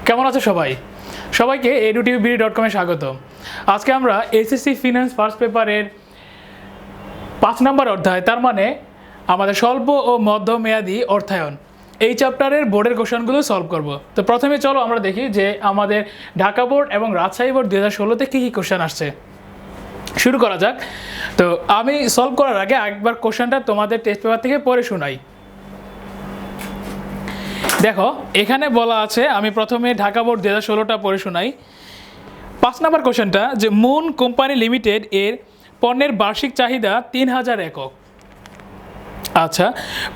কেমন আছো সবাই? সবাইকে edutube.com এ স্বাগত। আজকে আমরা এসএসসি ফিনান্স ফার্স্ট পেপারের 5 নম্বর অধ্যায়, তার মানে আমাদের স্বল্প ও মধ্যমেয়াদী অর্থায়ন, এই চ্যাপ্টারের বোর্ডের কোশ্চেনগুলো সলভ করব। তো প্রথমে চলো আমরা দেখি যে আমাদের ঢাকা বোর্ড এবং রাজশাহী বোর্ড 2016-তে কী কী কোশ্চেন আসছে। শুরু করা যাক। তো আমি সলভ করার আগে একবার কোশ্চেনটা তোমাদের টেস্ট পেপার থেকে পড়ে শোনাই। দেখো, এখানে বলা আছে, আমি প্রথমে ঢাকা বোর্ড 2016টা পড়ে শোনাই। 5 নম্বর কোশ্চেনটা যে মুন কোম্পানি লিমিটেড এর পণ্যের বার্ষিক চাহিদা 3000 একক। আচ্ছা,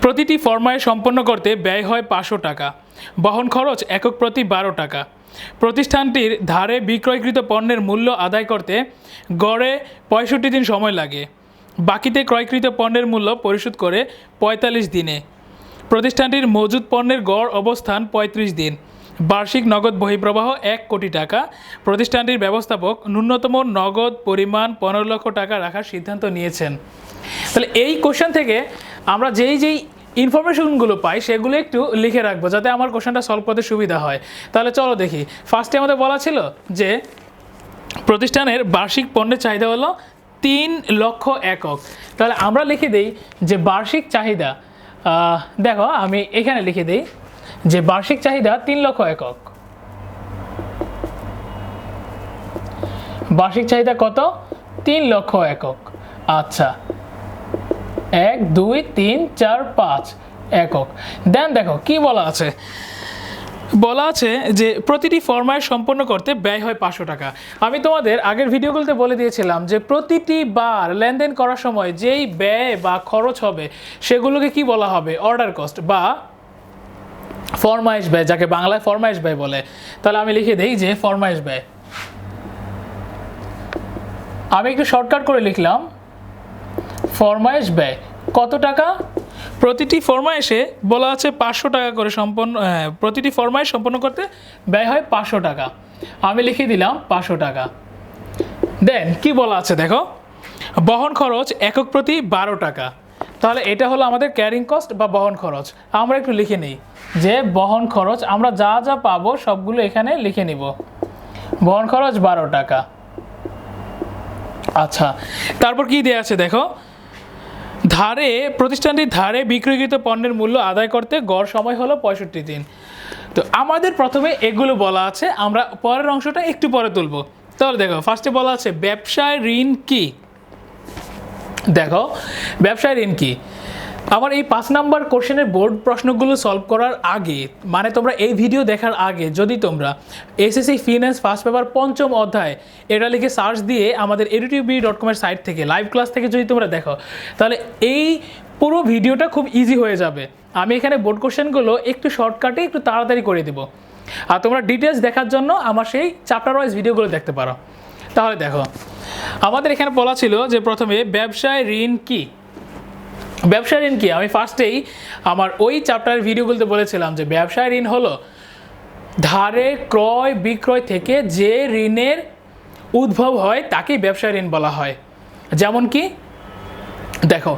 প্রতিটি ফরমায়েশ সম্পন্ন করতে ব্যয় হয় 500 টাকা, বহন খরচ একক প্রতি 12 টাকা। প্রতিষ্ঠানটির ধারে বিক্রয়কৃত পণ্যের মূল্য আদায় করতে গড়ে 65 দিন সময় লাগে। বাকিতে ক্রয়কৃত পণ্যের মূল্য পরিশোধ করে 45 দিনে। প্রতিষ্ঠানটির মজুদ পণ্যের গড় অবস্থান 35 দিন। বার্ষিক নগদ বহিঃপ্রবাহ 1 কোটি টাকা। প্রতিষ্ঠানটির ব্যবস্থাপক ন্যূনতম নগদ পরিমাণ 15 লক্ষ টাকা রাখার সিদ্ধান্ত নিয়েছেন। তাহলে এই কোশ্চেন থেকে আমরা যেই ইনফরমেশনগুলো পাই সেগুলো একটু লিখে রাখবো, যাতে আমার কোশ্চেনটা সলভ করতে সুবিধা হয়। তাহলে চলো দেখি। ফার্স্টে আমাদের বলা ছিল যে প্রতিষ্ঠানের বার্ষিক পণ্যের চাহিদা হলো 3 লক্ষ একক। তাহলে আমরা লিখে দিই যে বার্ষিক চাহিদা, দেখো আমি এখানে লিখে দিই যে বার্ষিক চাহিদা 3 লক্ষ একক। বার্ষিক চাহিদা কত? 3 লক্ষ একক। আচ্ছা, 1 2 3 4 5 একক। দেন দেখো কি বলা আছে। বলা আছে যে প্রতিটি ফরমায়েশ সম্পন্ন করতে ব্যয় হয় 500 টাকা। আমি তোমাদের আগের ভিডিওগুলোতে বলে দিয়েছিলাম যে প্রতিটি বার লেনদেন করার সময় যেই ব্যয় বা খরচ হবে সেগুলোকে কি বলা হবে? অর্ডার কস্ট বা ফরমায়েশ ব্যয়, যাকে বাংলায় ফরমায়েশ ব্যয় বলে। তাহলে আমি লিখে দিই যে ফরমায়েশ ব্যয়। আমি একটু শর্টকাট করে লিখলাম ফরমায়েশ ব্যয় কত টাকা? প্রতিটি ফরমায়েশে বলা আছে 500 টাকা করে প্রতিটি ফরমায়েশ সম্পন্ন করতে ব্যয় হয় 500 টাকা। আমি লিখে দিলাম 500 টাকা। দেন কি বলা আছে দেখো, বহন খরচ একক প্রতি 12 টাকা। তাহলে এটা হলো আমাদের ক্যারিং কস্ট বা বহন খরচ। আমরা একটু লিখে নিই যে বহন খরচ, আমরা যা যা পাবো সবগুলো এখানে লিখে নিব। বহন খরচ 12 টাকা। আচ্ছা, তারপর কি দেয়া আছে দেখো, ধারে প্রতিষ্ঠানটির ধারে বিক্রয়কৃত পণ্যের মূল্য আদায় করতে গড় সময় হলো 65 দিন। তো আমাদের প্রথমে এগুলো বলা আছে, আমরা পরের অংশটা একটু পরে তুলব। তাহলে দেখো, ফার্স্টে বলা আছে ব্যবসায় ঋণ কি। দেখো, ব্যবসায় ঋণ কি। আমার এই 5 নাম্বার কোশ্চেনের বোর্ড প্রশ্নগুলো সলভ করার আগে, মানে তোমরা এই ভিডিও দেখার আগে যদি তোমরা এসএসসি ফিনান্স ফার্স্ট পেপার 5ম অধ্যায় এটা লিখে সার্চ দিয়ে আমাদের edutube.com এর সাইট থেকে লাইভ ক্লাস থেকে যদি তোমরা দেখো, তাহলে এই পুরো ভিডিওটা খুব ইজি হয়ে যাবে। আমি এখানে বোর্ড কোশ্চেনগুলো একটু শর্টকাটে একটু তাড়াতাড়ি করে দেবো, আর তোমরা ডিটেলস দেখার জন্য আমার সেই চ্যাপ্টার ওয়াইজ ভিডিওগুলো দেখতে পারো। তাহলে দেখো, আমাদের এখানে বলা ছিল যে প্রথমে ব্যবসায় ঋণ কি। ব্যবসায় ঋণ কি, আমি ফার্স্টেই আমার ওই চ্যাপ্টারের ভিডিওগুলোতে বলেছিলাম যে ব্যবসায় ঋণ হলো ধারে ক্রয় বিক্রয় থেকে যে ঋণের উদ্ভব হয় তাকেই ব্যবসায় ঋণ বলা হয়। যেমন কি দেখো,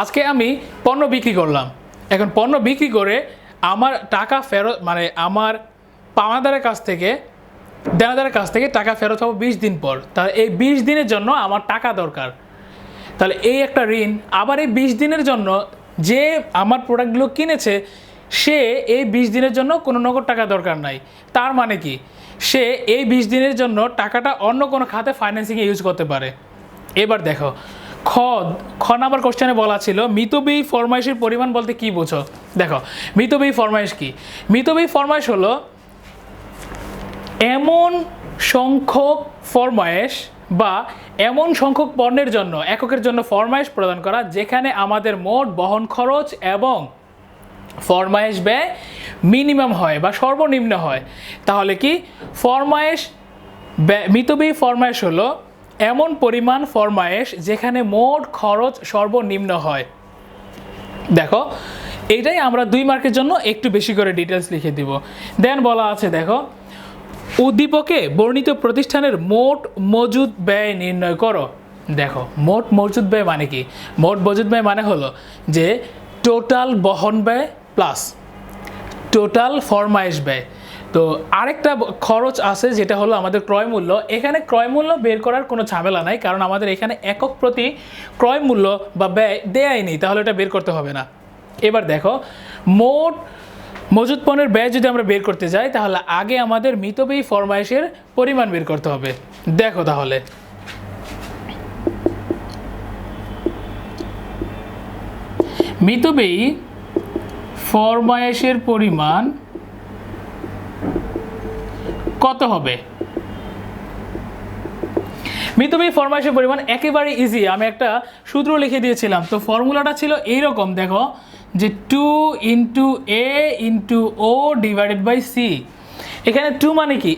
আজকে আমি পণ্য বিক্রি করলাম, এখন পণ্য বিক্রি করে আমার টাকা ফেরত, মানে আমার পাওনাদারের কাছ থেকে দেনাদারের কাছ থেকে টাকা ফেরত হবো 20 দিন পর। তাহলে এই 20 দিনের জন্য আমার টাকা দরকার। তাহলে এই একটা ঋণ। আবার এই 20 দিনের জন্য যে আমার প্রোডাক্টগুলো কিনেছে সে এই 20 দিনের জন্য কোনো নগদ টাকা দরকার নাই। তার মানে কি, সে এই 20 দিনের জন্য টাকাটা অন্য কোনো খাতে ফাইন্যান্সিংয়ে ইউজ করতে পারে। এবার দেখো, খ নাম্বার কোশ্চেনে বলা ছিল মিতব্যয়ী ফরমায়েশের পরিমাণ বলতে কি বোঝো। দেখো, মিতব্যয়ী ফরমায়েশ কি। মিতব্যয়ী ফরমায়েশ হলো এমন সংখ্যক ফরমায়েশ বা এমন সংখ্যক পণ্যের জন্য এককের জন্য ফরমায়েশ প্রদান করা যেখানে আমাদের মোট বহন খরচ এবং ফরমায়েশ ব্যয় মিনিমাম হয় বা সর্বনিম্ন হয়। তাহলে কি ফরমায়েশ মিতব্যয়ী ফরমায়েশ হলো এমন পরিমাণ ফরমায়েশ যেখানে মোট খরচ সর্বনিম্ন হয়। দেখো, এইটাই আমরা 2 মার্কের জন্য একটু বেশি করে ডিটেলস লিখে দিব। দেন বলা আছে দেখো, উদ্দীপকে বর্ণিত প্রতিষ্ঠানের মোট মজুদ ব্যয় নির্ণয় করো। দেখো, মোট মজুদ ব্যয় মানে কি। মোট মজুদ ব্যয় মানে হলো যে টোটাল বহন ব্যয় প্লাস টোটাল ফরমায়েশ ব্যয়। তো আরেকটা খরচ আছে যেটা হলো আমাদের ক্রয় মূল্য। এখানে ক্রয় মূল্য বের করার কোনো ঝামেলা নাই, কারণ আমাদের এখানে একক প্রতি ক্রয় মূল্য বা ব্যয় দেয়াই নেই, তাহলে এটা বের করতে হবে না। এবার দেখো মোট মজুত পণ্যের ব্যয় যদি আমরা বের করতে যাই, তাহলে আগে আমাদের মিতব্যয়ী ফরমায়েশের পরিমাণ বের করতে হবে। দেখো তাহলে মিতব্যয়ী ফরমায়েশের পরিমাণ কত হবে? মিতব্যয়ী ফরমায়েশের পরিমাণ একেবারে ইজি, আমি একটা সূত্র লিখে দিয়েছিলাম। তো ফর্মুলাটা ছিল এইরকম, দেখো যে 2 into A into O divided by C. এখানে 2 মানে কি,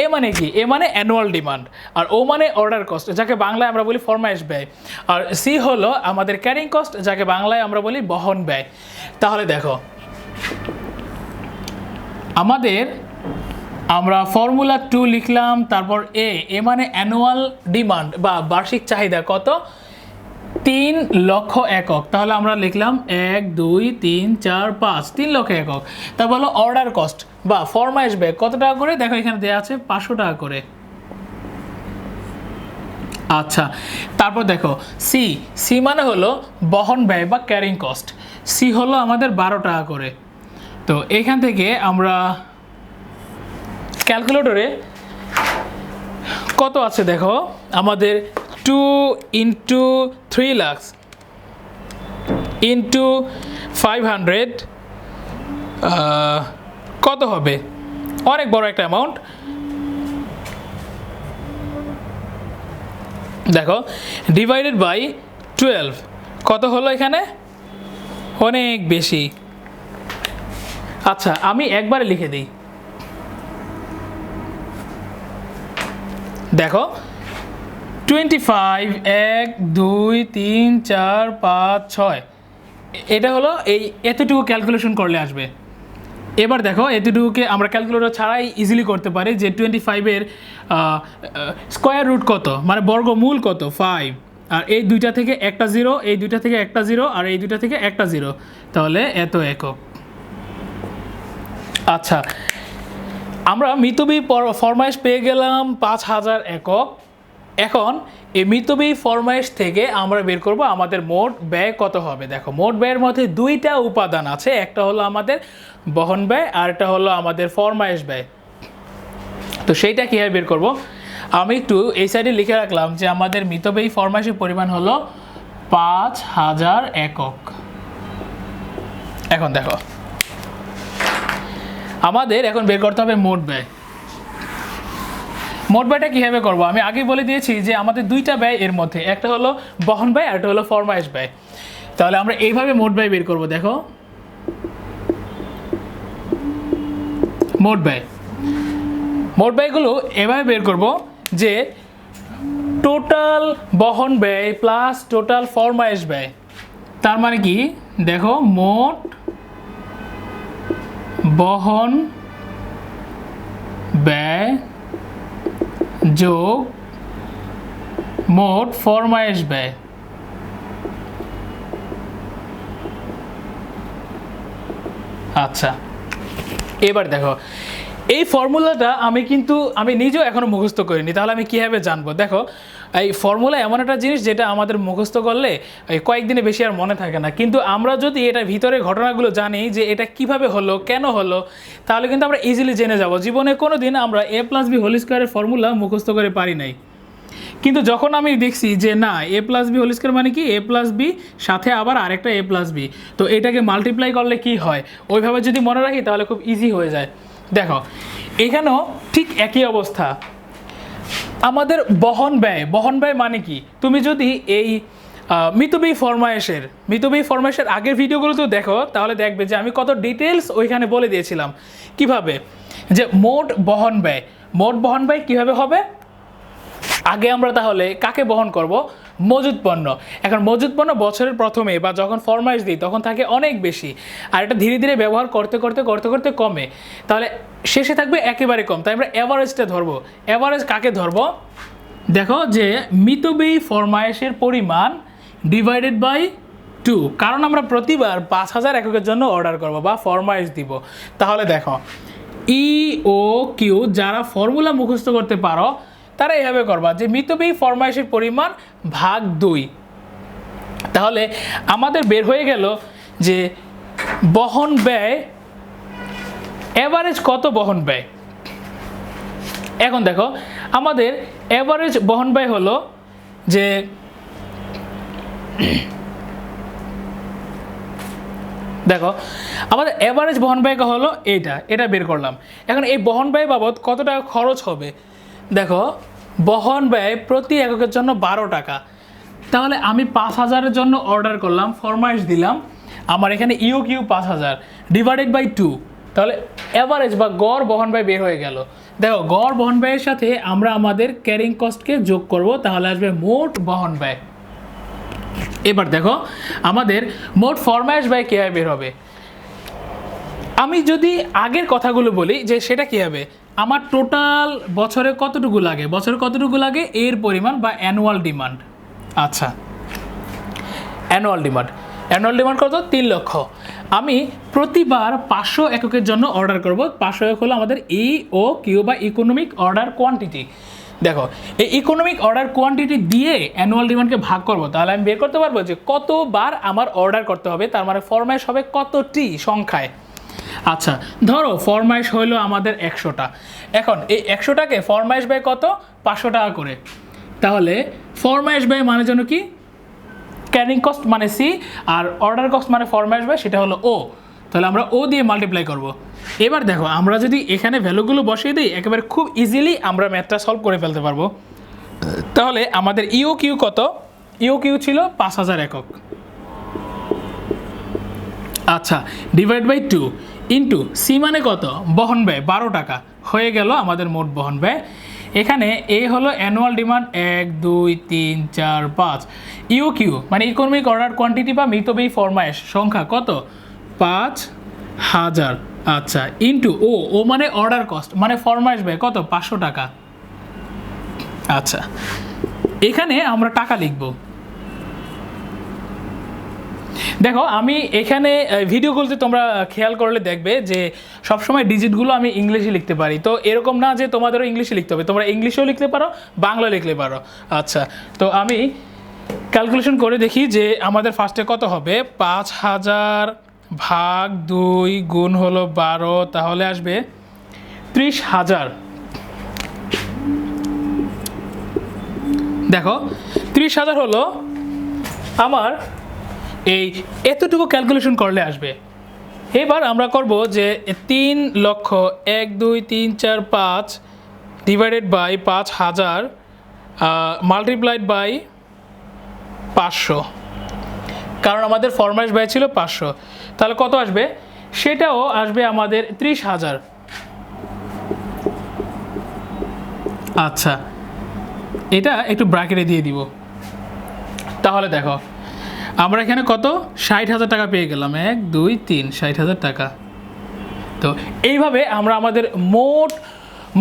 এ মানে কি, এ মানে অ্যানুয়াল ডিমান্ড, আর ও মানে অর্ডার কস্ট যাকে বাংলায় আমরা বলি ফরমায়েশ ব্যয়, আর সি হলো আমাদের ক্যারিং কস্ট যাকে বাংলায় আমরা বলি বহন ব্যয়। তাহলে দেখো আমরা ফর্মুলা 2 লিখলাম, তারপর এ মানে অ্যানুয়াল ডিমান্ড বা বার্ষিক চাহিদা কত, 3 লক্ষ একক। তাহলে আমরা লিখলাম 1 2 3 4 5, 3 লক্ষ একক। তারপর হলো অর্ডার কস্ট বা ফরমায়েশ ব্যয় কত টাকা করে, দেখো এখানে দেওয়া আছে 500 টাকা করে। আচ্ছা, তারপর দেখো সি মানে হলো বহন ব্যয় বা ক্যারিং কস্ট, সি হলো আমাদের 12 টাকা করে। তো এখান থেকে আমরা ক্যালকুলেটরে কত আছে দেখো, আমাদের 2 ইন্টু 3 লাখ ইন্টু 500 কত হবে, অনেক বড় একটা অ্যামাউন্ট। দেখো ডিভাইডেড বাই 12 কত হলো, এখানে অনেক বেশি। আচ্ছা, আমি একবারে লিখে দিই, দেখো 25 1 2 3 4 5 6, এটা হলো এই এতটুকু ক্যালকুলেশন করলে আসবে। এবার দেখো এতটুকুকে আমরা ক্যালকুলেটর ছাড়াই ইজিলি করতে পারি যে 25-এর স্কোয়ার রুট কত, মানে বর্গমূল কত 5, আর এই দুইটা থেকে একটা 0, এই দুইটা থেকে একটা 0, আর এই দুইটা থেকে একটা 0, তাহলে এত একক। আচ্ছা, আমরা মিতব্যয়ী ফরমায়েশ পেয়ে গেলাম 5000 একক। এখন এই মিতব্যয়ী ফরমায়েশ থেকে আমরা বের করব আমাদের মোট ব্যয় কত হবে। দেখো মোট ব্যয়ের মধ্যে দুইটা উপাদান আছে, একটা হলো আমাদের বহন ব্যয় আর একটা হলো আমাদের ফরমায়েশ ব্যয়। তো সেইটা কীভাবে বের করব, আমি একটু এই সাইডে লিখে রাখলাম যে আমাদের মিতব্যয়ী ফরমায়েশের পরিমাণ হলো 5000 একক। এখন দেখো আমাদের এখন বের করতে হবে মোট ব্যয়। মোট ব্যয়টা কীভাবে করবো, আমি আগে বলে দিয়েছি যে আমাদের দুইটা ব্যয় এর মধ্যে, একটা হলো বহন ব্যয় আর একটা হলো ফরমায়েশ ব্যয়। তাহলে আমরা এইভাবে মোট ব্যয় বের করবো। দেখো মোট ব্যয়গুলো এভাবে বের করব যে টোটাল বহন ব্যয় প্লাস টোটাল ফরমায়েশ ব্যয়। তার মানে কি, দেখো মোট বহন ব্যয় যোগ মোট ফরমায়েশ ব্যয়। আচ্ছা, এবার দেখো এই ফর্মুলাটা আমি নিজেও এখনো মুখস্থ করিনি, তাহলে আমি কীভাবে জানবো। দেখো এই ফর্মুলা এমন একটা জিনিস যেটা আমাদের মুখস্থ করলে কয়েকদিনে বেশি আর মনে থাকে না, কিন্তু আমরা যদি এটা ভিতরে ঘটনাগুলো জানি যে এটা কিভাবে হলো কেন হলো, তাহলে কিন্তু আমরা ইজিলি জেনে যাব। জীবনে কোনো দিন আমরা a+b হোল স্কোয়ারের ফর্মুলা মুখস্থ করে পারি নাই, কিন্তু যখন আমি দেখছি যে না a+b হোল স্কোয়ার মানে কি a+b সাথে আবার আরেকটা a+b, তো এটাকে মাল্টিপ্লাই করলে কি হয় ওইভাবে যদি মনে রাখি তাহলে খুব ইজি হয়ে যায়। দেখো এখানেও ঠিক একই অবস্থা। আমাদের বহন ব্যয় মানে কি, তুমি যদি এই মিতব্যয়ী ফরমায়েশের আগের ভিডিওগুলোতেও দেখো তাহলে দেখবে যে আমি কত ডিটেলস ওইখানে বলে দিয়েছিলাম কিভাবে যে মোট বহন ব্যয় কিভাবে হবে। আগে আমরা তাহলে কাকে বহন করব, মজুত পণ্য। এখন মজুত পণ্য বছরের প্রথমে বা যখন ফরমায়েশ দিই তখন থাকে অনেক বেশি, আর এটা ধীরে ধীরে ব্যবহার করতে করতে কমে, তাহলে শেষে থাকবে একেবারে কম। তাই আমরা অ্যাভারেজটা ধরবো। অ্যাভারেজ কাকে ধরবো, দেখো যে মিতব্যয়ী ফরমায়েশের পরিমাণ ডিভাইডেড বাই 2, কারণ আমরা প্রতিবার 5000 এককের জন্য অর্ডার করব বা ফরমায়েশ দিব। তাহলে দেখো ই ও কিউ যারা ফর্মুলা মুখস্থ করতে পারো তারা এইভাবে করবা যে মিতব্যয়ী ফরমায়েশের পরিমাণ ভাগ 2। তাহলে আমাদের বের হয়ে গেল যে বহন ব্যয় এভারেজ কত বহন ব্যয়। এখন দেখো আমাদের এভারেজ বহন ব্যয় হলো যে দেখো আমাদের এভারেজ বহন ব্যয় হলো এটা বের করলাম। এখন এই বহন ব্যয় বাবদ কত টাকা খরচ হবে, দেখো বহন ব্যয় প্রতি এককের জন্য 12 টাকা। তাহলে আমি 5000-এর জন্য অর্ডার করলাম, ফরমাইশ দিলাম, আমার এখানে ইউ কিউ 5000 ডিভাইডেড বাই 2, তাহলে এভারেজ বা গড় বহন ব্যয় বের হয়ে গেল। দেখো গড় বহন ব্যয়ের সাথে আমরা আমাদের ক্যারিং কস্টকে যোগ করব, তাহলে আসবে মোট বহন ব্যয়। এবার দেখো আমাদের মোট ফরমায়েশ ব্যয় কীভাবে বের হবে। আমি যদি আগের কথাগুলো বলি যে সেটা কী হবে, আমার টোটাল বছরে কতটুকু লাগে এর পরিমাণ বা অ্যানুয়াল ডিমান্ড। আচ্ছা অ্যানুয়াল ডিমান্ড কত, 3 লক্ষ। আমি প্রতিবার 500 এককের জন্য অর্ডার করব। 500 একক হলো আমাদের ই ও কিউ বা ইকোনমিক অর্ডার কোয়ান্টিটি। দেখো এই ইকোনমিক অর্ডার কোয়ান্টিটি দিয়ে অ্যানুয়াল ডিমান্ডকে ভাগ করব, তাহলে আমি বের করতে পারবো যে কতবার আমার অর্ডার করতে হবে, তার মানে ফরমাইশ হবে কতটি সংখ্যায়। আচ্ছা ধরো ফরমাইশ হইলো আমাদের 100টা। এখন এই 100টাকে ফরমাইশ ব্যয় কত, 500 টাকা করে। তাহলে ফরমাইশ ব্যয় মানে জন্য কি, ক্যারিং কস্ট মানে সি, আর অর্ডার কস্ট মানে ফরমাইশ ব্যয় সেটা হলো ও। তাহলে আমরা ও দিয়ে মাল্টিপ্লাই করব। এবার দেখো আমরা যদি এখানে ভ্যালুগুলো বসিয়ে দিই একেবারে খুব ইজিলি আমরা ম্যাথটা সলভ করে ফেলতে পারবো। তাহলে আমাদের ইও কিউ কত, ইও কিউ ছিল 5000 একক। আচ্ছা ডিভাইড বাই 2 ইন্টু সি মানে কত, বহন ব্যয় 12 টাকা, হয়ে গেল আমাদের মোট বহন ব্যয়। এখানে এ হলো অ্যানুয়াল ডিমান্ড 1 2 3 4 5, ইউ কিউ মানে ইকোনমিক অর্ডার কোয়ান্টিটি বা মিতব্যয়ী ফরমায়েশ সংখ্যা কত, 5000। আচ্ছা ইন্টু ও মানে অর্ডার কস্ট মানে ফরমায়েশ ব্যয় কত, 500 টাকা। আচ্ছা এখানে আমরা টাকা লিখব। দেখো আমি এখানে ভিডিওগুলোতে তোমরা খেয়াল করলে দেখবে যে সবসময় ডিজিটগুলো আমি ইংলিশে লিখতে পারি, তো এরকম না যে তোমাদেরও ইংলিশে লিখতে হবে, তোমরা ইংলিশেও লিখতে পারো বাংলা লিখতে পারো। আচ্ছা তো আমি ক্যালকুলেশন করে দেখি যে আমাদের ফার্স্টে কত হবে, 5000 ভাগ 2 গুণ হলো 12, তাহলে আসবে 30,000। দেখো 30,000 হলো আমার এই এতটুকু ক্যালকুলেশন করলে আসবে। এবার আমরা করব যে 3 লক্ষ 1 2 3 4 5 ডিভাইডেড বাই 5000 মাল্টিপ্লাইড বাই 500, কারণ আমাদের ফরমাইশ ব্যয় ছিল 500, তাহলে কত আসবে, সেটাও আসবে আমাদের 30,000। আচ্ছা এটা একটু ব্র্যাকেটে দিয়ে দিব। তাহলে দেখো আমরা এখানে কত, 60,000 টাকা পেয়ে গেলাম, 1 2 3 60,000 টাকা। তো এইভাবে আমরা আমাদের মোট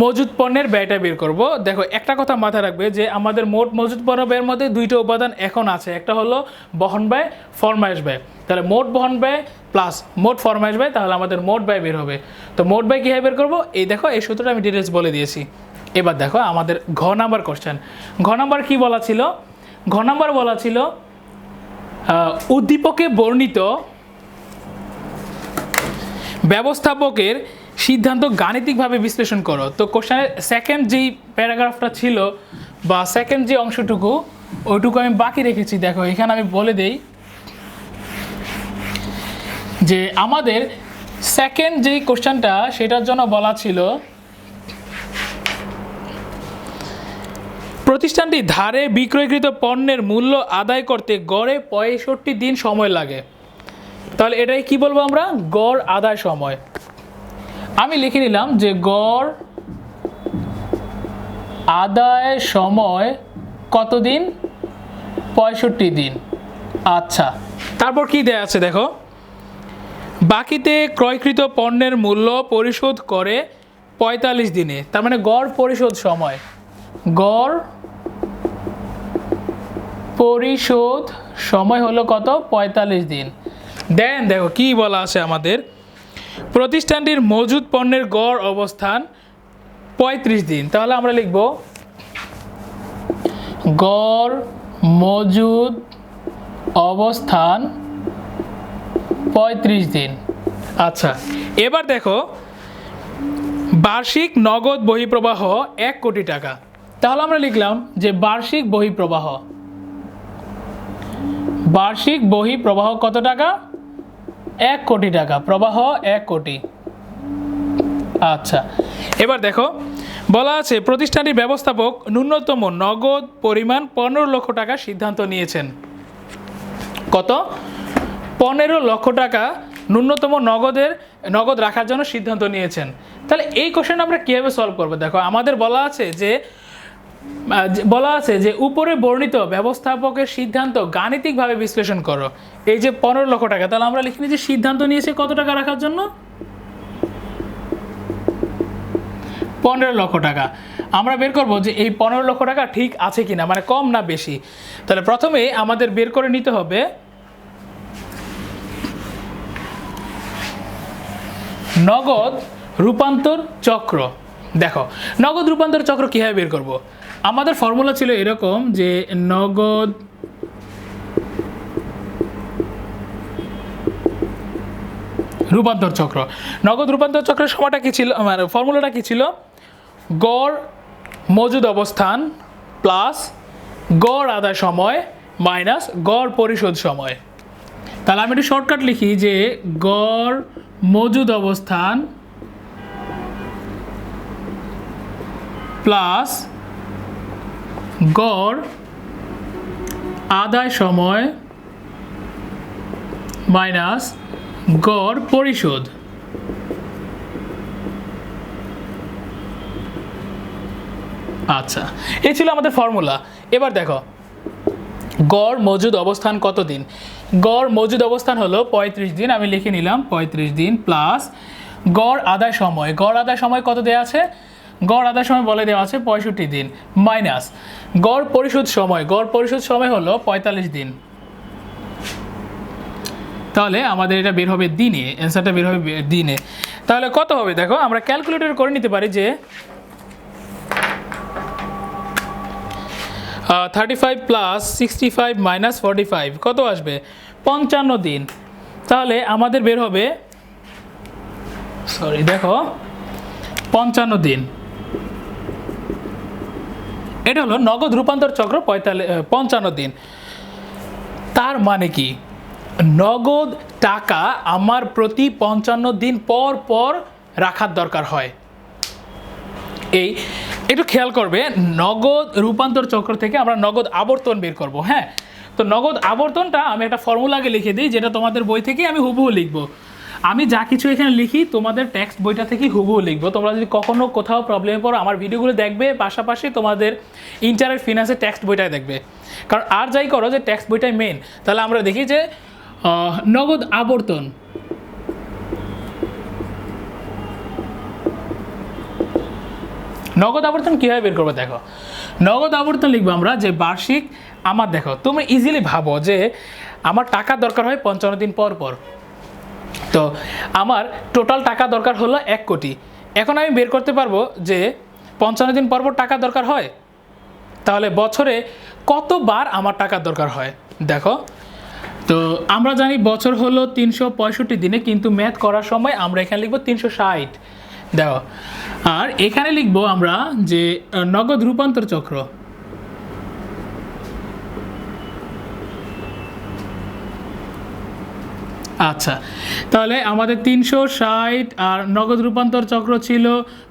মজুদ পণ্যের ব্যয়টা বের করব। দেখো একটা কথা মাথায় রাখবে যে আমাদের মোট মজুদ পণ্য ব্যয়ের মধ্যে 2টা উপাদান এখন আছে, একটা হলো বহন ব্যয়, ফরমায়েশ ব্যয়। তাহলে মোট বহন ব্যয় প্লাস মোট ফরমায়েশ ব্যয়, তাহলে আমাদের মোট ব্যয় বের হবে। তো মোট ব্যয় কীভাবে বের করবো, এই দেখো এই সূত্রটা আমি ডিটেলস বলে দিয়েছি। এবার দেখো আমাদের ঘ নাম্বার কোশ্চেন। ঘ নাম্বার কী বলা ছিল, ঘ নাম্বার বলা ছিল উদ্দীপকে বর্ণিত ব্যবস্থাপকের সিদ্ধান্ত গাণিতিকভাবে বিশ্লেষণ করো। তো কোশ্চেনের সেকেন্ড যেই প্যারাগ্রাফটা ছিল বা সেকেন্ড যে অংশটুকু ওইটুকু আমি বাকি রেখেছি। দেখো এখানে আমি বলে দেই যে আমাদের সেকেন্ড যেই কোশ্চেনটা সেটার জন্য বলা ছিল প্রতিষ্ঠানটি ধারে বিক্রয়কৃত পণ্যের মূল্য আদায় করতে গড়ে 65 দিন সময় লাগে। তাহলে এটাই কি বলবো আমরা, গড় আদায় সময়। আমি লিখে নিলাম যে গড় আদায় সময় কত দিন, 65 দিন। আচ্ছা তারপর কি দেয়া আছে দেখো, বাকিতে ক্রয়কৃত পণ্যের মূল্য পরিশোধ করে 45 দিনে, তার মানে গড় পরিশোধ সময়, গড় পরিশোধ সময় হলো কত, 45 দিন। দেন দেখো কি বলা আছে আমাদের, প্রতিষ্ঠানটির মজুদ পণ্যের গড় অবস্থান 35 দিন, তাহলে আমরা লিখব গড় মজুদ অবস্থান 35 দিন। আচ্ছা, এবার দেখো বার্ষিক নগদ বহিঃপ্রবাহ 1 কোটি টাকা, তাহলে আমরা লিখলাম যে বার্ষিক বহিঃপ্রবাহ কত টাকা? 1 কোটি টাকা, প্রবাহ 1 কোটি। আচ্ছা, এবার দেখো বলা আছে প্রতিষ্ঠানটির ব্যবস্থাপক ন্যূনতম নগদ পরিমাণ 15 লক্ষ টাকা সিদ্ধান্ত নিয়েছেন। কত? 15 লক্ষ টাকা ন্যূনতম নগদ রাখার জন্য সিদ্ধান্ত নিয়েছেন। তাহলে এই কোশ্চেন আমরা কীভাবে সলভ করবো? দেখো আমাদের বলা আছে যে উপরে বর্ণিত ব্যবস্থাপকের সিদ্ধান্ত গাণিতিকভাবে বিশ্লেষণ করো। এই যে 15 লক্ষ টাকা, তাহলে আমরা লিখিনি যে সিদ্ধান্ত নিয়েছে কত টাকা রাখার জন্য? 15 লক্ষ টাকা। আমরা বের করব যে এই 15 লক্ষ টাকা ঠিক আছে কিনা, মানে কম না বেশি। তাহলে প্রথমে আমাদের বের করে নিতে হবে নগদ রূপান্তর চক্র। দেখো নগদ রূপান্তর চক্র কীভাবে বের করব? আমাদের ফর্মুলা ছিল এরকম যে নগদ রূপান্তর চক্রের সময়টা কি ছিল, মানে ফর্মুলাটা কি ছিল? গড় মজুদ অবস্থান প্লাস গড় আদায় সময় মাইনাস গড় পরিশোধ সময়। তাহলে আমি একটু শর্টকাট লিখি যে গড় মজুদ অবস্থান প্লাস গড় আদায় সময় মাইনাস গড় পরিশোধ। আচ্ছা, এই ছিল আমাদের ফর্মুলা। এবার দেখো গড় মজুদ অবস্থান কত দিন? গড় মজুদ অবস্থান হলো 35 দিন, আমি লিখে নিলাম 35 দিন প্লাস গড় আদায় সময় কত দেওয়া আছে? গড় আদায় সময় বলে দেওয়া আছে 65 দিন মাইনাস গড় পরিশোধ সময় হলো 45 দিন। তাহলে আমাদের এটা বের হবে দিনে, অ্যান্সারটা বের হবে দিনে। তাহলে কত হবে দেখো, আমরা ক্যালকুলেটর করে নিতে পারি যে 35 প্লাস 65 মাইনাস 45 কত আসবে? 55 দিন। তাহলে আমাদের বের হবে দেখো 55 দিন। এটা হলো নগদ রূপান্তর চক্র 55 দিন। তার মানে কি? নগদ টাকা আমার প্রতি 55 দিন পর পর রাখার দরকার হয়। এই একটু খেয়াল করবে, নগদ রূপান্তর চক্র থেকে আমরা নগদ আবর্তন বের করব। হ্যাঁ, তো নগদ আবর্তনটা আমি একটা ফর্মুলাকে লিখে দিই, যেটা তোমাদের বই থেকে আমি হুবহু লিখবো। আমি যা কিছু এখানে লিখি তোমাদের টেক্সট বইটা থেকেই হুবহু লিখবো। তোমরা যদি কখনো কোথাও প্রবলেমে পড়ো আমার ভিডিওগুলো দেখবে, পাশাপাশি তোমাদের ইন্টারের ফিনান্সের টেক্সট বইটাই দেখবে। কারণ আর যাই করো যে টেক্সট বইটাই মেন। তাহলে আমরা দেখি যে নগদ আবর্তন কীভাবে বের করবো? দেখো নগদ আবর্তন লিখবো আমরা যে বার্ষিক, আমার দেখো তুমি ইজিলি ভাবো যে আমার টাকা দরকার হয় 55 দিন পর পর, তো আমার টোটাল টাকা দরকার হলো 1 কোটি। এখন আমি বের করতে পারবো যে 55 দিন পর পর টাকা দরকার হয়, তাহলে বছরে কতবার আমার টাকার দরকার হয়? দেখো তো আমরা জানি বছর হলো 365 দিনে, কিন্তু ম্যাথ করার সময় আমরা এখানে লিখবো 360। দেখো আর এখানে লিখবো আমরা যে নগদ রূপান্তর চক্র। আচ্ছা, তাহলে আমাদের 360 আর নগদ রূপান্তর চক্র ছিল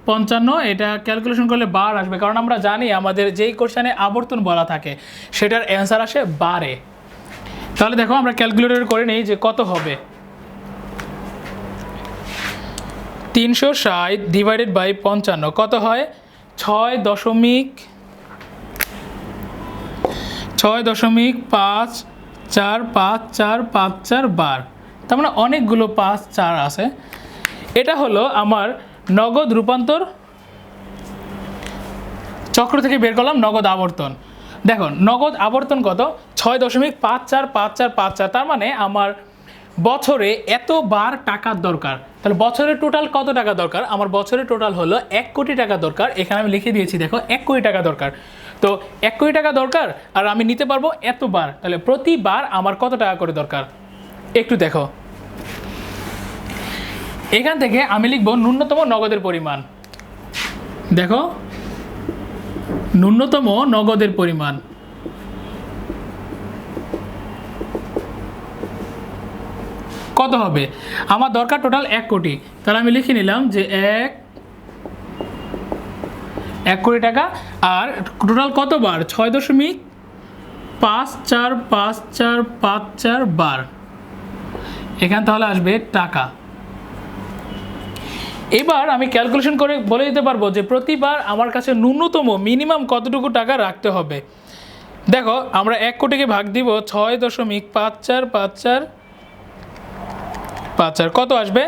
55, এটা ক্যালকুলেশন করলে 12 আসবে, কারণ আমরা জানি আমাদের যেই কোশ্চেনে আবর্তন বলা থাকে সেটার অ্যান্সার আসে 12। তাহলে দেখো আমরা ক্যালকুলেটর করে নিই যে কত হবে। 360 ডিভাইডেড বাই 55 কত হয়? 6.5454 বার। তার মানে অনেকগুলো 5 4 আছে। এটা হলো আমার নগদ রূপান্তর চক্র থেকে বের করলাম নগদ আবর্তন। দেখো নগদ আবর্তন কত? 6.545454। তার মানে আমার বছরে এতবার টাকার দরকার। তাহলে বছরের টোটাল কত টাকা দরকার? আমার বছরের টোটাল হলো 1 কোটি টাকা দরকার। এখানে আমি লিখে দিয়েছি, দেখো 1 কোটি টাকা দরকার। তো 1 কোটি টাকা দরকার, আর আমি নিতে পারবো এতবার, তাহলে প্রতিবার আমার কত টাকা করে দরকার একটু দেখো। এখান থেকে আমি লিখবো ন্যূনতম নগদের পরিমাণ। দেখো ন্যূনতম নগদের পরিমাণ কত হবে? আমার দরকার টোটাল 1 কোটি, তাহলে আমি লিখে নিলাম যে 1 কোটি টাকা। আর টোটাল কত বার? 6.545454 বার। এখানে তাহলে আসবে টাকা। এবার আমি ক্যালকুলেশন করে বলে দিতে পারবো যে প্রতিবার আমার কাছে ন্যূনতম মিনিমাম কতটুকু টাকা রাখতে হবে। দেখো আমরা 1 কোটিকে ভাগ দিব 6.5454, কত আসবে?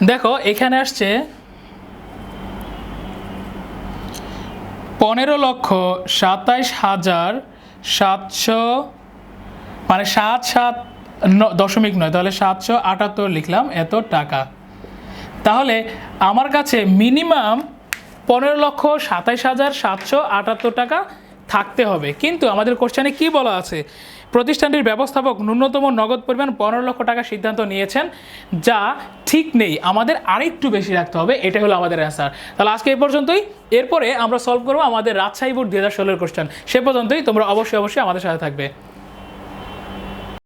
দেখো এখানে আসছে 15,27,700, মানে 77.9, তাহলে 778 লিখলাম এত টাকা। তাহলে আমার কাছে মিনিমাম 15,27,778 টাকা থাকতে হবে। কিন্তু আমাদের কোশ্চেনে কি বলা আছে? প্রতিষ্ঠানটির ব্যবস্থাপক ন্যূনতম নগদ পরিমাণ 15 লক্ষ টাকা সিদ্ধান্ত নিয়েছেন, যা ঠিক নেই, আমাদের আরেকটু বেশি রাখতে হবে। এটা হলো আমাদের অ্যান্সার। তাহলে আজকে এই পর্যন্তই। এরপরে আমরা সলভ করবো আমাদের রাজশাহী বোর্ড 2016 কোশ্চেন। সে পর্যন্তই তোমরা অবশ্যই আমাদের সাথে থাকবে।